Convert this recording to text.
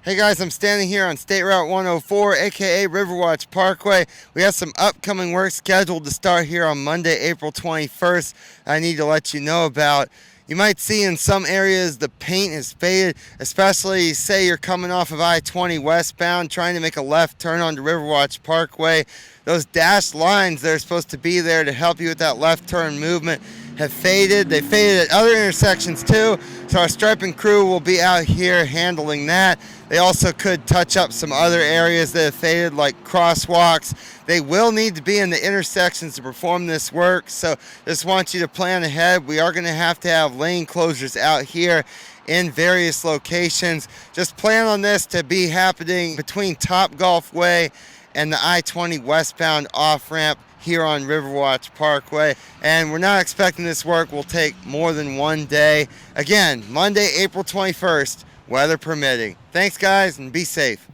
Hey guys, I'm standing here on State Route 104, aka Riverwatch Parkway. We have some upcoming work scheduled to start here on Monday, April 21st. I need to let you know about. You might see in some areas the paint is faded, especially say you're coming off of I-20 westbound, trying to make a left turn onto Riverwatch Parkway. Those dashed lines that are supposed to be there to help you with that left turn movement have faded. They faded at other intersections too, so our striping crew will be out here handling that. They also could touch up some other areas that have faded, like crosswalks. They will need to be in the intersections to perform this work, so just want you to plan ahead. We are going to have lane closures out here in various locations. Just plan on this to be happening between Topgolf Way and the I-20 westbound off-ramp here on Riverwatch Parkway. And we're not expecting this work will take more than one day. Again, Monday, April 21st, weather permitting. Thanks guys, and be safe.